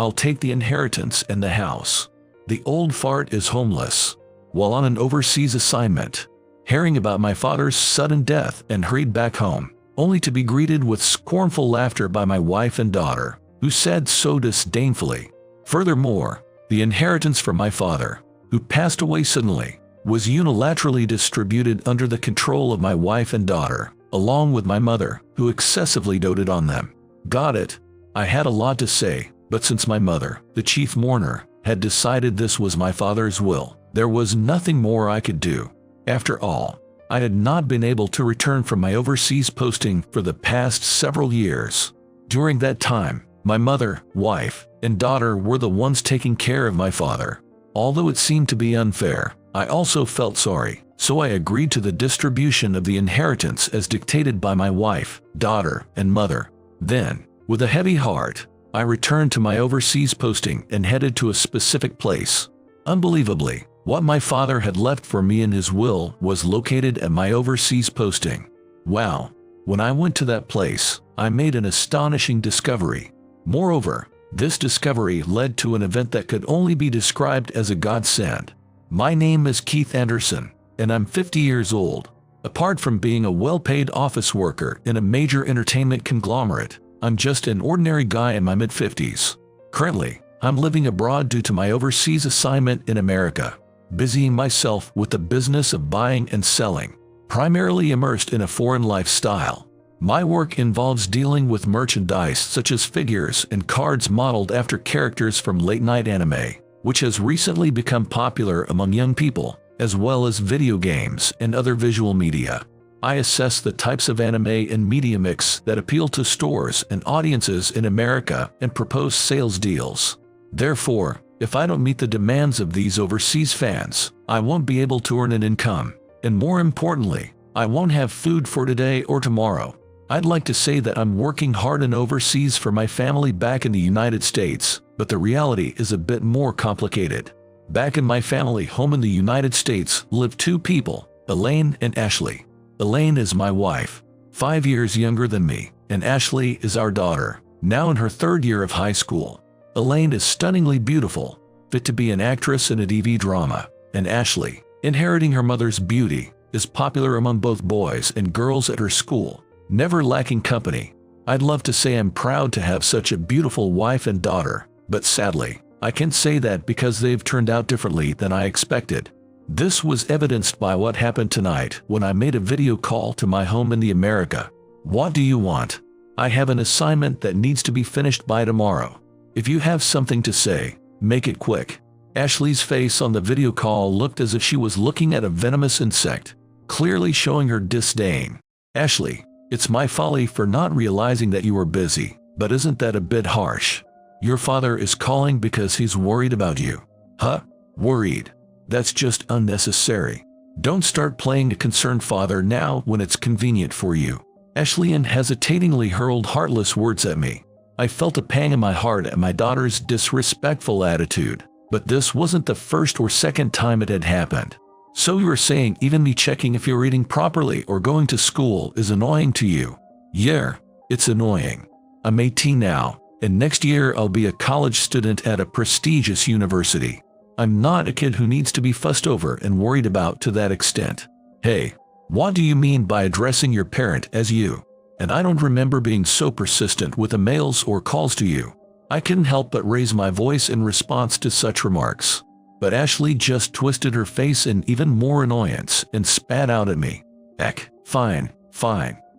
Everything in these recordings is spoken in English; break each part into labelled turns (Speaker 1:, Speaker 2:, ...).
Speaker 1: I'll take the inheritance and the house. The old fart is homeless. While on an overseas assignment, hearing about my father's sudden death and hurried back home, only to be greeted with scornful laughter by my wife and daughter, who said so disdainfully. Furthermore, the inheritance from my father, who passed away suddenly, was unilaterally distributed under the control of my wife and daughter, along with my mother, who excessively doted on them. Got it? I had a lot to say, but since my mother, the chief mourner, had decided this was my father's will, there was nothing more I could do. After all, I had not been able to return from my overseas posting for the past several years. During that time, my mother, wife, and daughter were the ones taking care of my father. Although it seemed to be unfair, I also felt sorry, so I agreed to the distribution of the inheritance as dictated by my wife, daughter, and mother. Then, with a heavy heart, I returned to my overseas posting and headed to a specific place. Unbelievably, what my father had left for me in his will was located at my overseas posting. Wow! When I went to that place, I made an astonishing discovery. Moreover, this discovery led to an event that could only be described as a godsend. My name is Keith Anderson, and I'm 50 years old. Apart from being a well-paid office worker in a major entertainment conglomerate, I'm just an ordinary guy in my mid-50s. Currently, I'm living abroad due to my overseas assignment in America, busying myself with the business of buying and selling, primarily immersed in a foreign lifestyle. My work involves dealing with merchandise such as figures and cards modeled after characters from late-night anime, which has recently become popular among young people, as well as video games and other visual media. I assess the types of anime and media mix that appeal to stores and audiences in America and propose sales deals. Therefore, if I don't meet the demands of these overseas fans, I won't be able to earn an income, and more importantly, I won't have food for today or tomorrow. I'd like to say that I'm working hard and overseas for my family back in the United States, but the reality is a bit more complicated. Back in my family home in the United States live two people, Elaine and Ashley. Elaine is my wife, 5 years younger than me, and Ashley is our daughter, now in her 3rd year of high school. Elaine is stunningly beautiful, fit to be an actress in a TV drama, and Ashley, inheriting her mother's beauty, is popular among both boys and girls at her school, never lacking company. I'd love to say I'm proud to have such a beautiful wife and daughter, but sadly, I can't say that because they've turned out differently than I expected. This was evidenced by what happened tonight when I made a video call to my home in the America. What do you want? I have an assignment that needs to be finished by tomorrow. If you have something to say, make it quick. Ashley's face on the video call looked as if she was looking at a venomous insect, clearly showing her disdain. Ashley, it's my folly for not realizing that you were busy, but isn't that a bit harsh? Your father is calling because he's worried about you. Huh? Worried? That's just unnecessary. Don't start playing a concerned father now when it's convenient for you. Ashley unhesitatingly hurled heartless words at me. I felt a pang in my heart at my daughter's disrespectful attitude, but this wasn't the first or second time it had happened. So you were saying even me checking if you're eating properly or going to school is annoying to you? Yeah, it's annoying. I'm 18 now, and next year I'll be a college student at a prestigious university. I'm not a kid who needs to be fussed over and worried about to that extent. Hey, what do you mean by addressing your parent as you? And I don't remember being so persistent with emails or calls to you. I couldn't help but raise my voice in response to such remarks. But Ashley just twisted her face in even more annoyance and spat out at me. Heck, fine,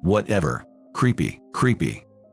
Speaker 1: whatever. Creepy.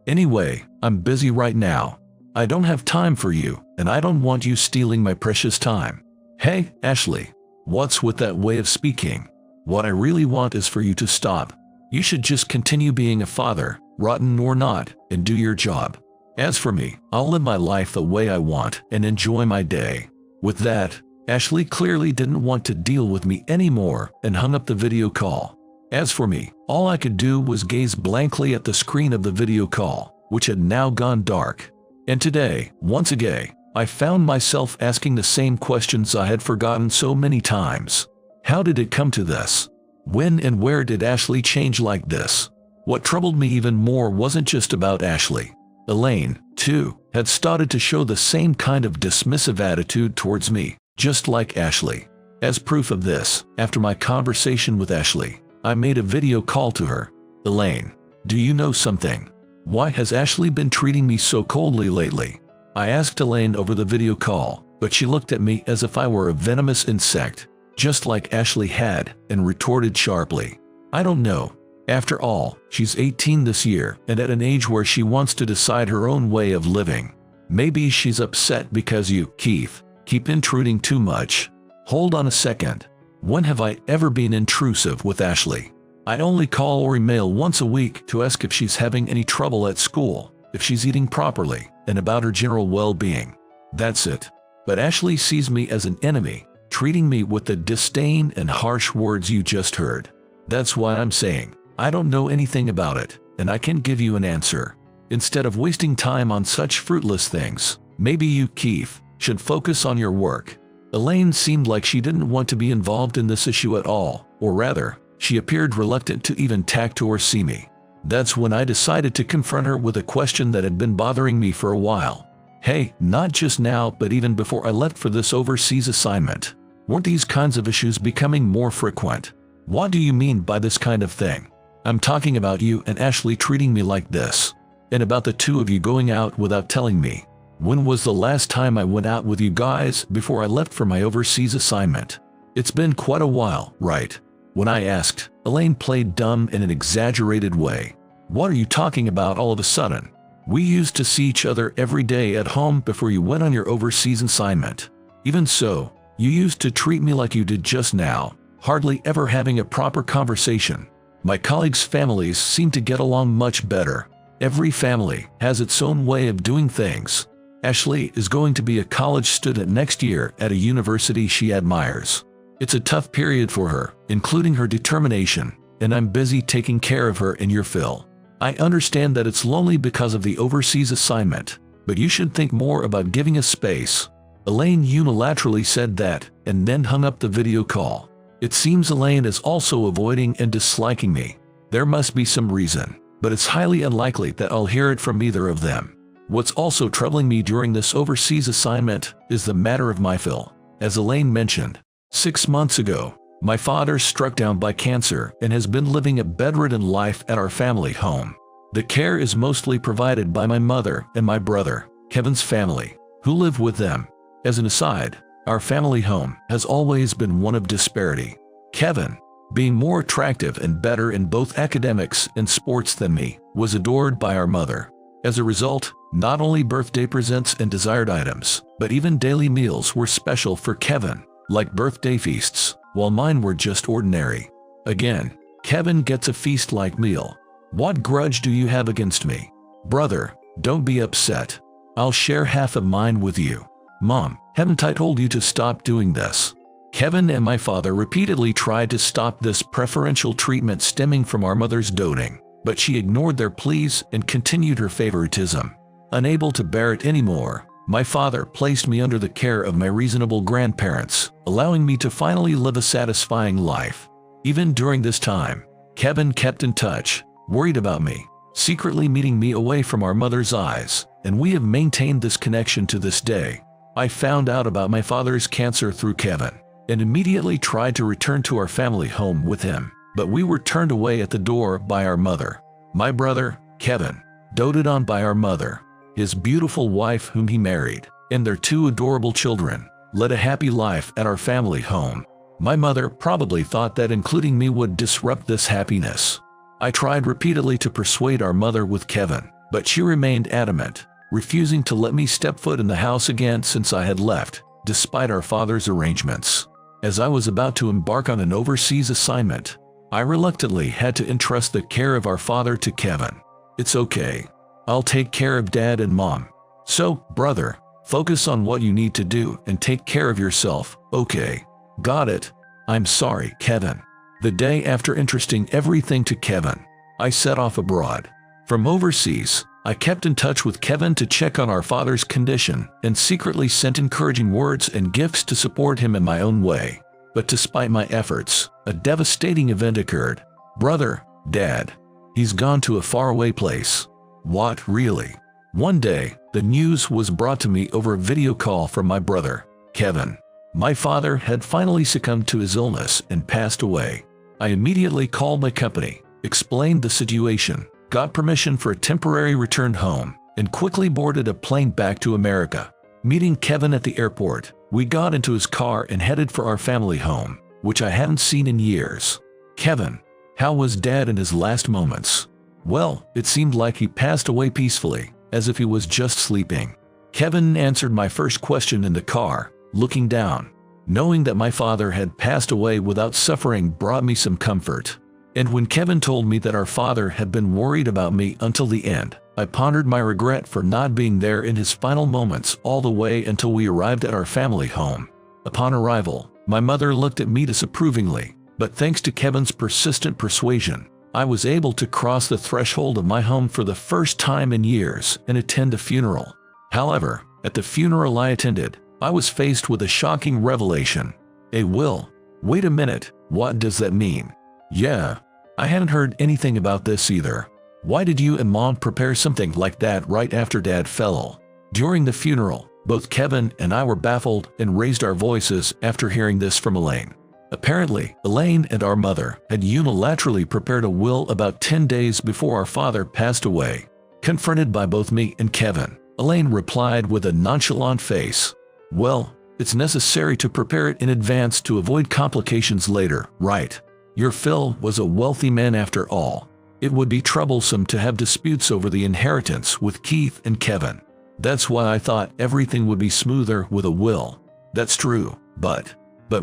Speaker 1: Anyway, I'm busy right now. I don't have time for you, and I don't want you stealing my precious time. Hey, Ashley, what's with that way of speaking? What I really want is for you to stop. You should just continue being a father, rotten or not, and do your job. As for me, I'll live my life the way I want and enjoy my day. With that, Ashley clearly didn't want to deal with me anymore and hung up the video call. As for me, all I could do was gaze blankly at the screen of the video call, which had now gone dark. And today, once again, I found myself asking the same questions I had forgotten so many times. How did it come to this? When and where did Ashley change like this? What troubled me even more wasn't just about Ashley. Elaine, too, had started to show the same kind of dismissive attitude towards me, just like Ashley. As proof of this, after my conversation with Ashley, I made a video call to her. Elaine, do you know something? Why has Ashley been treating me so coldly lately? I asked Elaine over the video call, but she looked at me as if I were a venomous insect, just like Ashley had, and retorted sharply. I don't know. After all, she's 18 this year and at an age where she wants to decide her own way of living. Maybe she's upset because you, Keith, keep intruding too much. Hold on a second. When have I ever been intrusive with Ashley? I only call or email once a week to ask if she's having any trouble at school, if she's eating properly, and about her general well-being. That's it. But Ashley sees me as an enemy, treating me with the disdain and harsh words you just heard. That's why I'm saying, I don't know anything about it, and I can't give you an answer. Instead of wasting time on such fruitless things, maybe you, Keith, should focus on your work. Elaine seemed like she didn't want to be involved in this issue at all, or rather, she appeared reluctant to even talk to or see me. That's when I decided to confront her with a question that had been bothering me for a while. Hey, not just now, but even before I left for this overseas assignment. Weren't these kinds of issues becoming more frequent? What do you mean by this kind of thing? I'm talking about you and Ashley treating me like this, and about the two of you going out without telling me. When was the last time I went out with you guys before I left for my overseas assignment? It's been quite a while, right? When I asked, Elaine played dumb in an exaggerated way. What are you talking about all of a sudden? We used to see each other every day at home before you went on your overseas assignment. Even so, you used to treat me like you did just now, hardly ever having a proper conversation. My colleagues' families seem to get along much better. Every family has its own way of doing things. Ashley is going to be a college student next year at a university she admires. It's a tough period for her, including her determination, and I'm busy taking care of her in your fill. I understand that it's lonely because of the overseas assignment, but you should think more about giving us space. Elaine unilaterally said that, and then hung up the video call. It seems Elaine is also avoiding and disliking me. There must be some reason, but it's highly unlikely that I'll hear it from either of them. What's also troubling me during this overseas assignment is the matter of my fill. As Elaine mentioned, 6 months ago, my father struck down by cancer and has been living a bedridden life at our family home. The care is mostly provided by my mother and my brother, Kevin's family, who live with them. As an aside, our family home has always been one of disparity. Kevin, being more attractive and better in both academics and sports than me, was adored by our mother. As a result, not only birthday presents and desired items, but even daily meals were special for Kevin, like birthday feasts, while mine were just ordinary. Again, Kevin gets a feast-like meal. What grudge do you have against me? Brother, don't be upset. I'll share half of mine with you. Mom, haven't I told you to stop doing this? Kevin and my father repeatedly tried to stop this preferential treatment stemming from our mother's doting, but she ignored their pleas and continued her favoritism. Unable to bear it anymore, my father placed me under the care of my reasonable grandparents, allowing me to finally live a satisfying life. Even during this time, Kevin kept in touch, worried about me, secretly meeting me away from our mother's eyes, and we have maintained this connection to this day. I found out about my father's cancer through Kevin, and immediately tried to return to our family home with him, but we were turned away at the door by our mother. My brother, Kevin, doted on by our mother, his beautiful wife whom he married, and their 2 adorable children, led a happy life at our family home. My mother probably thought that including me would disrupt this happiness. I tried repeatedly to persuade our mother with Kevin, but she remained adamant, refusing to let me step foot in the house again since I had left, despite our father's arrangements. As I was about to embark on an overseas assignment, I reluctantly had to entrust the care of our father to Kevin. It's okay. I'll take care of Dad and Mom. So, brother, focus on what you need to do and take care of yourself, okay? Got it? I'm sorry, Kevin. The day after entrusting everything to Kevin, I set off abroad. From overseas, I kept in touch with Kevin to check on our father's condition and secretly sent encouraging words and gifts to support him in my own way. But despite my efforts, a devastating event occurred. Brother, Dad, he's gone to a faraway place. What, really? One day, the news was brought to me over a video call from my brother, Kevin. My father had finally succumbed to his illness and passed away. I immediately called my company, explained the situation, got permission for a temporary return home, and quickly boarded a plane back to America. Meeting Kevin at the airport, we got into his car and headed for our family home, which I hadn't seen in years. Kevin, how was Dad in his last moments? Well, it seemed like he passed away peacefully, as if he was just sleeping. Kevin answered my first question in the car, looking down. Knowing that my father had passed away without suffering brought me some comfort. And when Kevin told me that our father had been worried about me until the end, I pondered my regret for not being there in his final moments all the way until we arrived at our family home. Upon arrival, my mother looked at me disapprovingly, but thanks to Kevin's persistent persuasion, I was able to cross the threshold of my home for the first time in years and attend a funeral. However, at the funeral I attended, I was faced with a shocking revelation. A will. Wait a minute, what does that mean? Yeah, I hadn't heard anything about this either. Why did you and Mom prepare something like that right after Dad fell? During the funeral, both Kevin and I were baffled and raised our voices after hearing this from Elaine. Apparently, Elaine and our mother had unilaterally prepared a will about 10 days before our father passed away. Confronted by both me and Kevin, Elaine replied with a nonchalant face, "Well, it's necessary to prepare it in advance to avoid complications later, right? Your Phil was a wealthy man after all. It would be troublesome to have disputes over the inheritance with Keith and Kevin. That's why I thought everything would be smoother with a will." That's true, but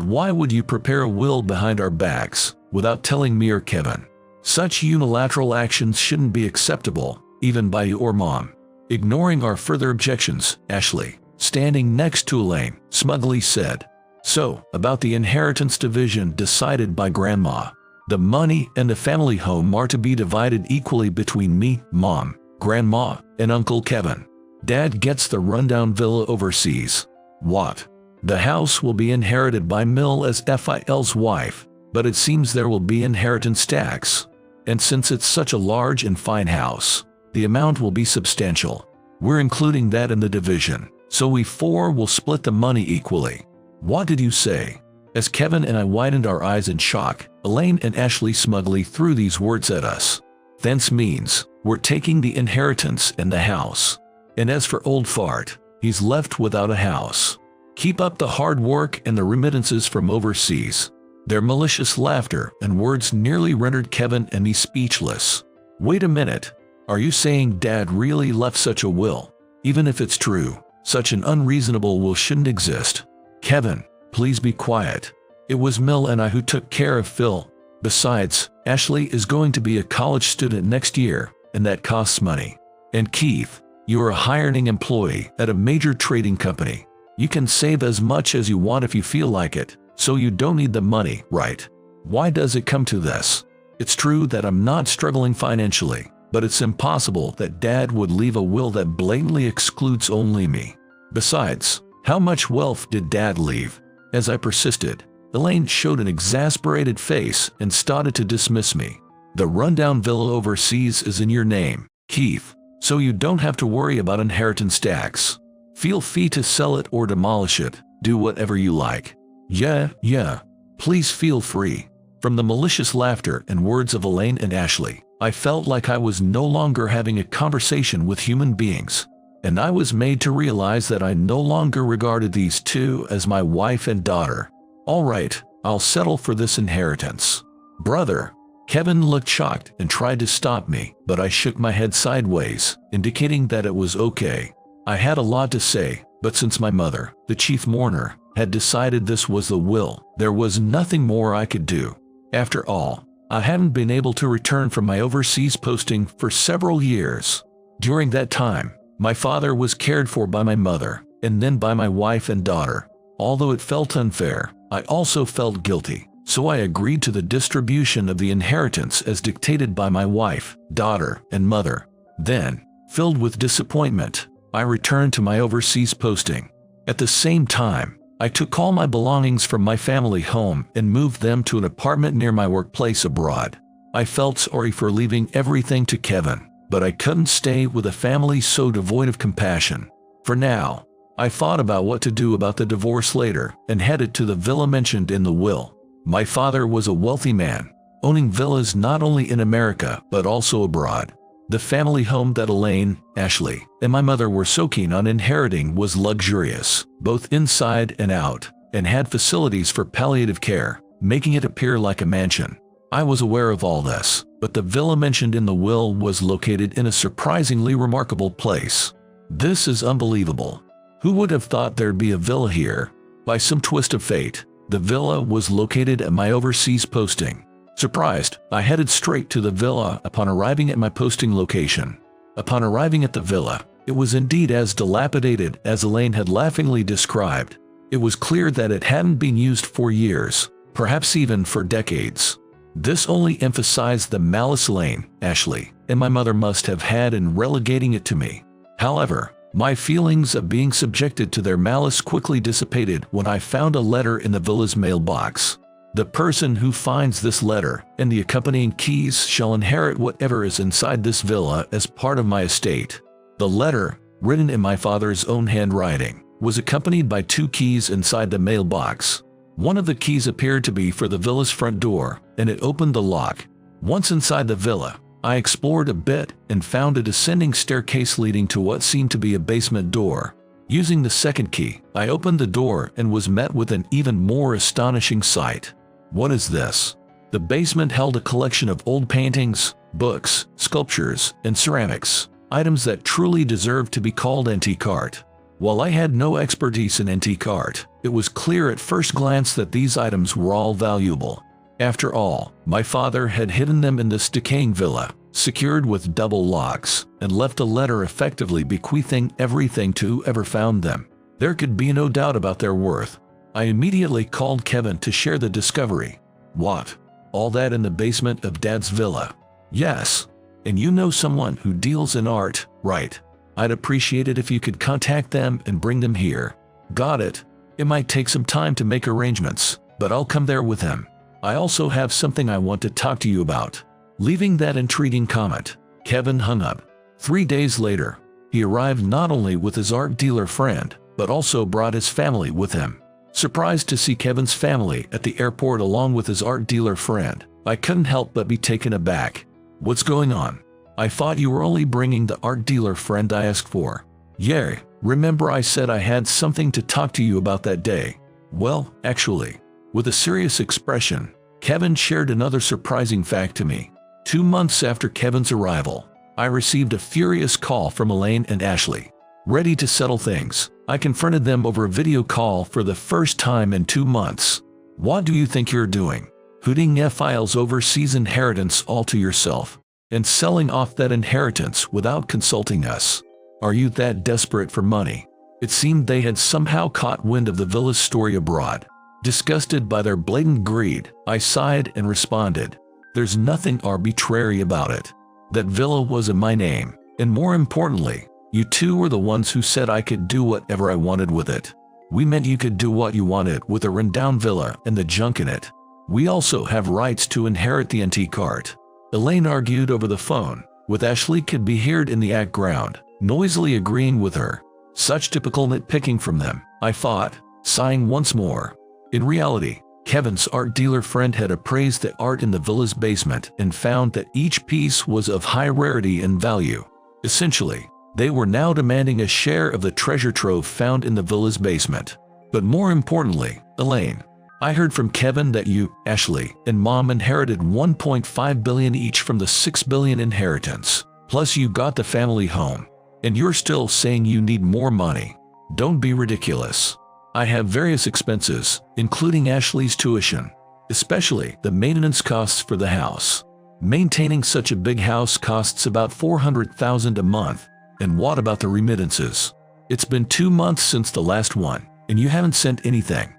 Speaker 1: why would you prepare a will behind our backs, without telling me or Kevin? Such unilateral actions shouldn't be acceptable, even by you or Mom. Ignoring our further objections, Ashley, standing next to Elaine, smugly said, "So, about the inheritance division decided by Grandma. The money and the family home are to be divided equally between me, Mom, Grandma, and Uncle Kevin. Dad gets the rundown villa overseas. What? The house will be inherited by Mill as Phil's wife, but it seems there will be inheritance tax. And since it's such a large and fine house, the amount will be substantial. We're including that in the division, so we four will split the money equally." What did you say? As Kevin and I widened our eyes in shock, Elaine and Ashley smugly threw these words at us. "Thence means, we're taking the inheritance and the house. And as for old fart, he's left without a house. Keep up the hard work and the remittances from overseas." Their malicious laughter and words nearly rendered Kevin and me speechless. Wait a minute, are you saying Dad really left such a will? Even if it's true, such an unreasonable will shouldn't exist. Kevin, please be quiet. It was Mill and I who took care of Phil. Besides, Ashley is going to be a college student next year, and that costs money. And Keith, you're a hiring employee at a major trading company. You can save as much as you want if you feel like it, so you don't need the money, right? Why does it come to this? It's true that I'm not struggling financially, but it's impossible that Dad would leave a will that blatantly excludes only me. Besides, how much wealth did Dad leave? As I persisted, Elaine showed an exasperated face and started to dismiss me. The rundown villa overseas is in your name, Keith, so you don't have to worry about inheritance tax. Feel free to sell it or demolish it, do whatever you like. Yeah, please feel free. From the malicious laughter and words of Elaine and Ashley, I felt like I was no longer having a conversation with human beings. And I was made to realize that I no longer regarded these two as my wife and daughter. All right, I'll settle for this inheritance. Brother. Kevin looked shocked and tried to stop me, but I shook my head sideways, indicating that it was okay. I had a lot to say, but since my mother, the chief mourner, had decided this was the will, there was nothing more I could do. After all, I hadn't been able to return from my overseas posting for several years. During that time, my father was cared for by my mother, and then by my wife and daughter. Although it felt unfair, I also felt guilty, so I agreed to the distribution of the inheritance as dictated by my wife, daughter, and mother. Then, filled with disappointment, I returned to my overseas posting. At the same time, I took all my belongings from my family home and moved them to an apartment near my workplace abroad. I felt sorry for leaving everything to Kevin, but I couldn't stay with a family so devoid of compassion. For now, I thought about what to do about the divorce later and headed to the villa mentioned in the will. My father was a wealthy man, owning villas not only in America but also abroad. The family home that Elaine, Ashley, and my mother were so keen on inheriting was luxurious, both inside and out, and had facilities for palliative care, making it appear like a mansion. I was aware of all this, but the villa mentioned in the will was located in a surprisingly remarkable place. This is unbelievable. Who would have thought there'd be a villa here? By some twist of fate, the villa was located at my overseas posting. Surprised, I headed straight to the villa upon arriving at my posting location. Upon arriving at the villa, it was indeed as dilapidated as Elaine had laughingly described. It was clear that it hadn't been used for years, perhaps even for decades. This only emphasized the malice Elaine, Ashley, and my mother must have had in relegating it to me. However, my feelings of being subjected to their malice quickly dissipated when I found a letter in the villa's mailbox. The person who finds this letter and the accompanying keys shall inherit whatever is inside this villa as part of my estate. The letter, written in my father's own handwriting, was accompanied by 2 keys inside the mailbox. One of the keys appeared to be for the villa's front door, and it opened the lock. Once inside the villa, I explored a bit and found a descending staircase leading to what seemed to be a basement door. Using the second key, I opened the door and was met with an even more astonishing sight. What is this? The basement held a collection of old paintings, books, sculptures, and ceramics, items that truly deserved to be called antique art. While I had no expertise in antique art, it was clear at first glance that these items were all valuable. After all, my father had hidden them in this decaying villa, secured with double locks, and left a letter effectively bequeathing everything to whoever found them. There could be no doubt about their worth. I immediately called Kevin to share the discovery. What? All that in the basement of Dad's villa? Yes. And you know someone who deals in art, right? I'd appreciate it if you could contact them and bring them here. Got it. It might take some time to make arrangements, but I'll come there with him. I also have something I want to talk to you about. Leaving that intriguing comment, Kevin hung up. 3 days later, he arrived not only with his art dealer friend, but also brought his family with him. Surprised to see Kevin's family at the airport along with his art dealer friend, I couldn't help but be taken aback. What's going on? I thought you were only bringing the art dealer friend I asked for. Yeah, remember I said I had something to talk to you about that day? Well, actually, with a serious expression, Kevin shared another surprising fact to me. 2 months after Kevin's arrival, I received a furious call from Elaine and Ashley. Ready to settle things, I confronted them over a video call for the first time in 2 months. What do you think you're doing? Hooting Files overseas inheritance all to yourself, and selling off that inheritance without consulting us. Are you that desperate for money? It seemed they had somehow caught wind of the villa's story abroad. Disgusted by their blatant greed, I sighed and responded, "There's nothing arbitrary about it. That villa was in my name, and more importantly, you two were the ones who said I could do whatever I wanted with it. We meant you could do what you wanted with a rundown villa and the junk in it. We also have rights to inherit the antique art." Elaine argued over the phone, with Ashley could be heard in the background, noisily agreeing with her. Such typical nitpicking from them, I thought, sighing once more. In reality, Kevin's art dealer friend had appraised the art in the villa's basement and found that each piece was of high rarity and value. Essentially, they were now demanding a share of the treasure trove found in the villa's basement. But more importantly, Elaine, I heard from Kevin that you, Ashley, and Mom inherited $1.5 billion each from the $6 billion inheritance. Plus you got the family home. And you're still saying you need more money. Don't be ridiculous. I have various expenses, including Ashley's tuition, especially the maintenance costs for the house. Maintaining such a big house costs about $400,000 a month. And what about the remittances? It's been 2 months since the last one, and you haven't sent anything.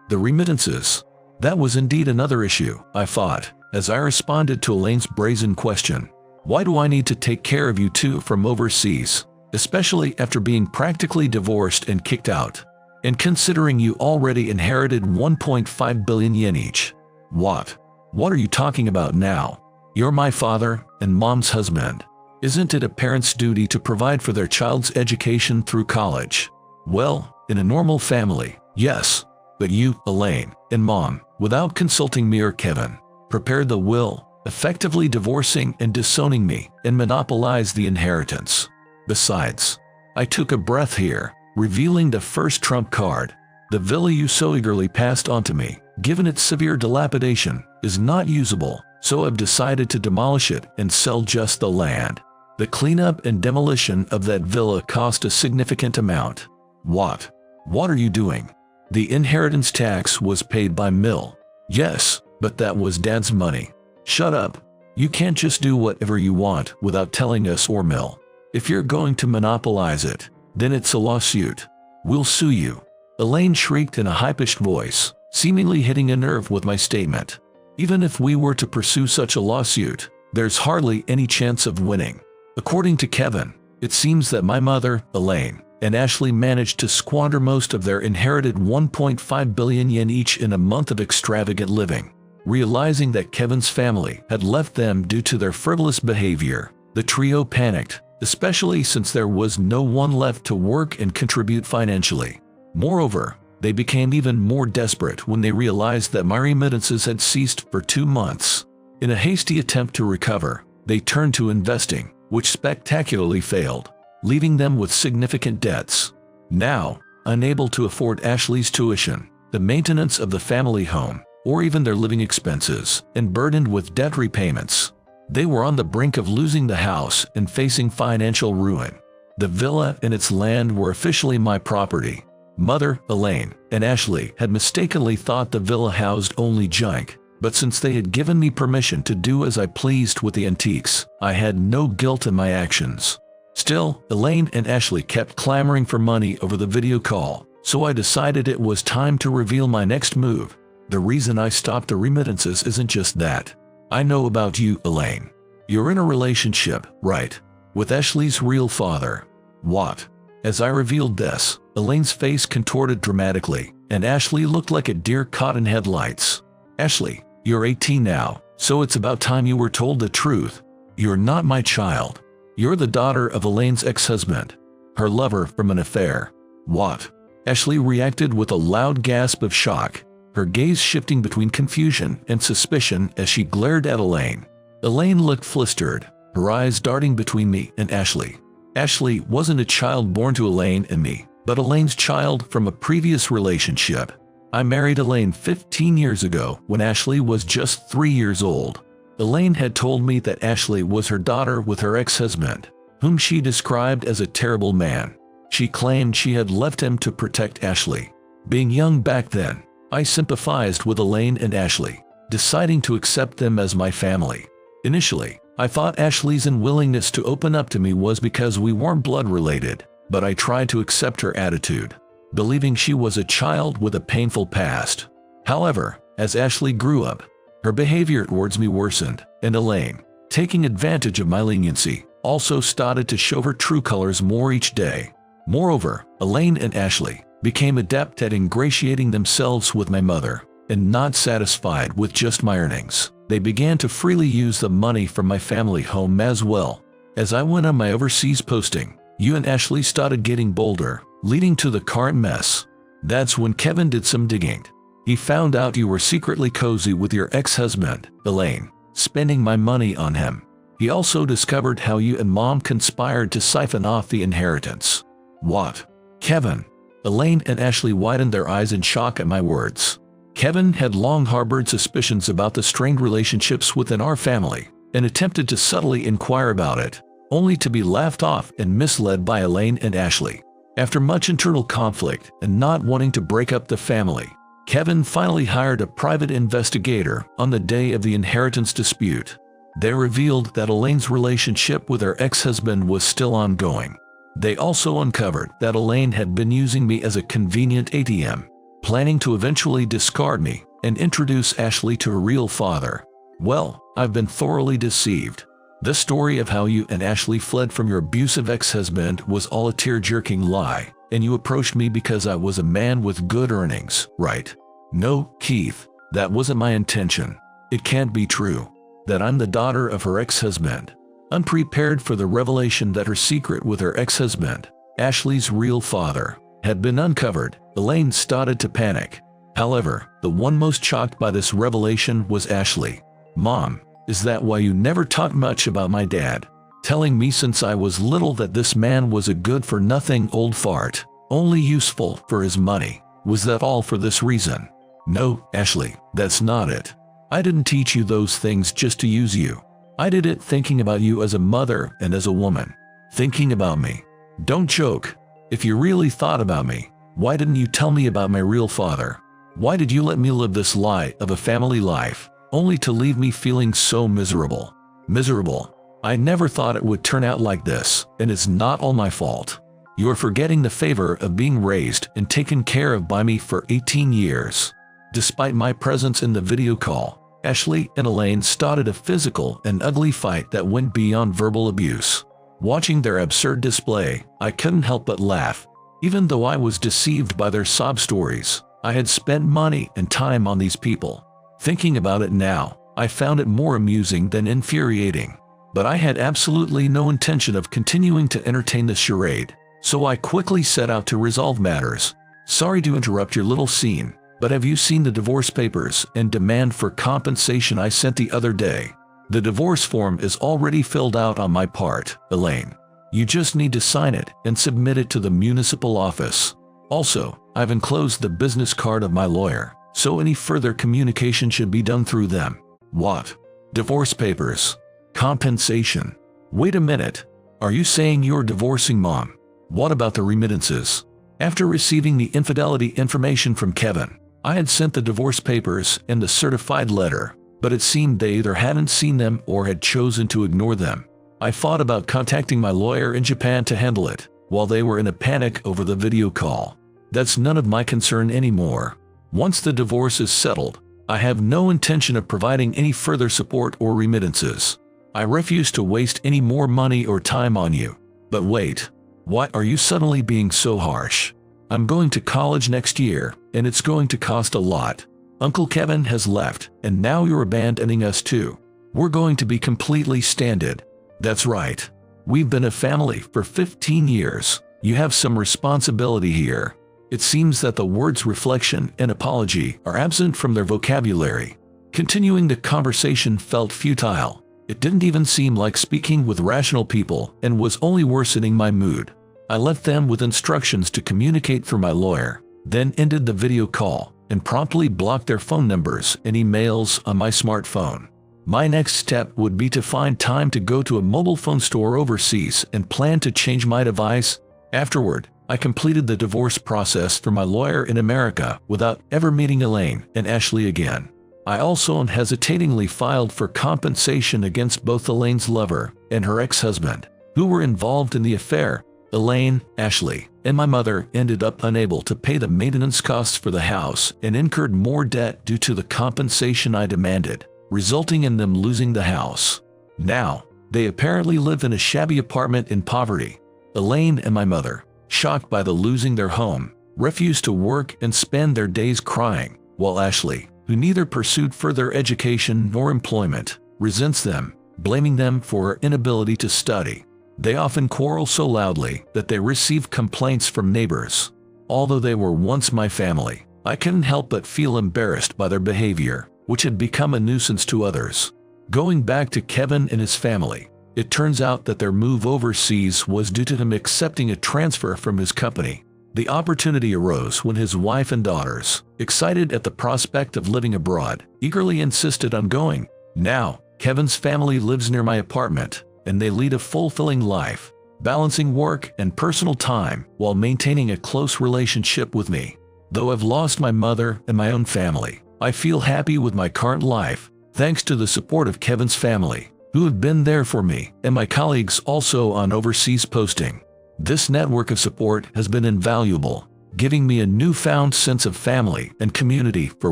Speaker 1: The remittances. That was indeed another issue, I thought, as I responded to Elaine's brazen question. Why do I need to take care of you two from overseas, especially after being practically divorced and kicked out? And considering you already inherited 1.5 billion yen each. What are you talking about now? You're my father and Mom's husband. Isn't it a parent's duty to provide for their child's education through college? Well, in a normal family, yes. But you, Elaine, and Mom, without consulting me or Kevin, prepared the will, effectively divorcing and disowning me, and monopolized the inheritance. Besides, I took a breath here, revealing the first trump card. The villa you so eagerly passed on to me, given its severe dilapidation, is not usable, so I've decided to demolish it and sell just the land. The cleanup and demolition of that villa cost a significant amount. What? What are you doing? The inheritance tax was paid by Mill. Yes, but that was Dad's money. Shut up. You can't just do whatever you want without telling us or Mill. If you're going to monopolize it, then it's a lawsuit. We'll sue you. Elaine shrieked in a high-pitched voice, seemingly hitting a nerve with my statement. Even if we were to pursue such a lawsuit, there's hardly any chance of winning. According to Kevin, it seems that my mother, Elaine, and Ashley managed to squander most of their inherited 1.5 billion yen each in a month of extravagant living. Realizing that Kevin's family had left them due to their frivolous behavior, the trio panicked, especially since there was no one left to work and contribute financially. Moreover, they became even more desperate when they realized that my remittances had ceased for 2 months. In a hasty attempt to recover, they turned to investing, which spectacularly failed, leaving them with significant debts. Now, unable to afford Ashley's tuition, the maintenance of the family home, or even their living expenses, and burdened with debt repayments, they were on the brink of losing the house and facing financial ruin. The villa and its land were officially my property. Mother, Elaine, and Ashley had mistakenly thought the villa housed only junk, but since they had given me permission to do as I pleased with the antiques, I had no guilt in my actions. Still, Elaine and Ashley kept clamoring for money over the video call, so I decided it was time to reveal my next move. The reason I stopped the remittances isn't just that. I know about you, Elaine. You're in a relationship, right? With Ashley's real father. What? As I revealed this, Elaine's face contorted dramatically, and Ashley looked like a deer caught in headlights. Ashley, you're 18 now, so it's about time you were told the truth. You're not my child. You're the daughter of Elaine's ex-husband, her lover from an affair. What? Ashley reacted with a loud gasp of shock, her gaze shifting between confusion and suspicion as she glared at Elaine. Elaine looked flustered, her eyes darting between me and Ashley. Ashley wasn't a child born to Elaine and me, but Elaine's child from a previous relationship. I married Elaine 15 years ago when Ashley was just 3 years old. Elaine had told me that Ashley was her daughter with her ex-husband, whom she described as a terrible man. She claimed she had left him to protect Ashley. Being young back then, I sympathized with Elaine and Ashley, deciding to accept them as my family. Initially, I thought Ashley's unwillingness to open up to me was because we weren't blood-related, but I tried to accept her attitude, believing she was a child with a painful past. However, as Ashley grew up, her behavior towards me worsened, and Elaine, taking advantage of my leniency, also started to show her true colors more each day. Moreover, Elaine and Ashley became adept at ingratiating themselves with my mother, and not satisfied with just my earnings, they began to freely use the money from my family home as well. As I went on my overseas posting, you and Ashley started getting bolder, leading to the current mess. That's when Kevin did some digging. He found out you were secretly cozy with your ex-husband, Elaine, spending my money on him. He also discovered how you and Mom conspired to siphon off the inheritance. What? Kevin? Elaine and Ashley widened their eyes in shock at my words. Kevin had long harbored suspicions about the strained relationships within our family, and attempted to subtly inquire about it, only to be laughed off and misled by Elaine and Ashley. After much internal conflict and not wanting to break up the family, Kevin finally hired a private investigator on the day of the inheritance dispute. They revealed that Elaine's relationship with her ex-husband was still ongoing. They also uncovered that Elaine had been using me as a convenient ATM, planning to eventually discard me and introduce Ashley to her real father. Well, I've been thoroughly deceived. The story of how you and Ashley fled from your abusive ex-husband was all a tear-jerking lie, and you approached me because I was a man with good earnings, right? No, Keith, that wasn't my intention. It can't be true that I'm the daughter of her ex-husband. Unprepared for the revelation that her secret with her ex-husband, Ashley's real father, had been uncovered, Elaine started to panic. However, the one most shocked by this revelation was Ashley. "Mom, is that why you never talked much about my dad? Telling me since I was little that this man was a good-for-nothing old fart, only useful for his money. Was that all for this reason?" "No, Ashley, that's not it. I didn't teach you those things just to use you. I did it thinking about you as a mother and as a woman. Thinking about me. Don't joke. If you really thought about me, why didn't you tell me about my real father? Why did you let me live this lie of a family life, only to leave me feeling so miserable? Miserable. I never thought it would turn out like this, and it's not all my fault. You're forgetting the favor of being raised and taken care of by me for 18 years. Despite my presence in the video call, Ashley and Elaine started a physical and ugly fight that went beyond verbal abuse. Watching their absurd display, I couldn't help but laugh. Even though I was deceived by their sob stories, I had spent money and time on these people. Thinking about it now, I found it more amusing than infuriating. But I had absolutely no intention of continuing to entertain this charade, so I quickly set out to resolve matters. Sorry to interrupt your little scene, but have you seen the divorce papers and demand for compensation I sent the other day? The divorce form is already filled out on my part, Elaine. You just need to sign it and submit it to the municipal office. Also, I've enclosed the business card of my lawyer, so any further communication should be done through them. What? Divorce papers? Compensation? Wait a minute. Are you saying you're divorcing Mom? What about the remittances? After receiving the infidelity information from Kevin, I had sent the divorce papers and the certified letter, but it seemed they either hadn't seen them or had chosen to ignore them. I thought about contacting my lawyer in Japan to handle it, while they were in a panic over the video call. That's none of my concern anymore. Once the divorce is settled, I have no intention of providing any further support or remittances. I refuse to waste any more money or time on you. But wait, why are you suddenly being so harsh? I'm going to college next year, and it's going to cost a lot. Uncle Kevin has left, and now you're abandoning us too. We're going to be completely stranded. That's right. We've been a family for 15 years. You have some responsibility here. It seems that the words reflection and apology are absent from their vocabulary. Continuing the conversation felt futile. It didn't even seem like speaking with rational people and was only worsening my mood. I left them with instructions to communicate through my lawyer, then ended the video call and promptly blocked their phone numbers and emails on my smartphone. My next step would be to find time to go to a mobile phone store overseas and plan to change my device. Afterward, I completed the divorce process for my lawyer in America without ever meeting Elaine and Ashley again. I also unhesitatingly filed for compensation against both Elaine's lover and her ex-husband, who were involved in the affair. Elaine, Ashley, and my mother ended up unable to pay the maintenance costs for the house and incurred more debt due to the compensation I demanded, resulting in them losing the house. Now, they apparently live in a shabby apartment in poverty. Elaine and my mother, shocked by the losing their home, refused to work and spend their days crying, while Ashley, who neither pursued further education nor employment, resents them, blaming them for her inability to study. They often quarrel so loudly that they receive complaints from neighbors. Although they were once my family, I couldn't help but feel embarrassed by their behavior, which had become a nuisance to others. Going back to Kevin and his family, it turns out that their move overseas was due to him accepting a transfer from his company. The opportunity arose when his wife and daughters, excited at the prospect of living abroad, eagerly insisted on going. Now, Kevin's family lives near my apartment, and they lead a fulfilling life, balancing work and personal time while maintaining a close relationship with me. Though I've lost my mother and my own family, I feel happy with my current life, thanks to the support of Kevin's family, who have been there for me, and my colleagues also on overseas posting. This network of support has been invaluable, giving me a newfound sense of family and community for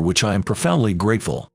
Speaker 1: which I am profoundly grateful.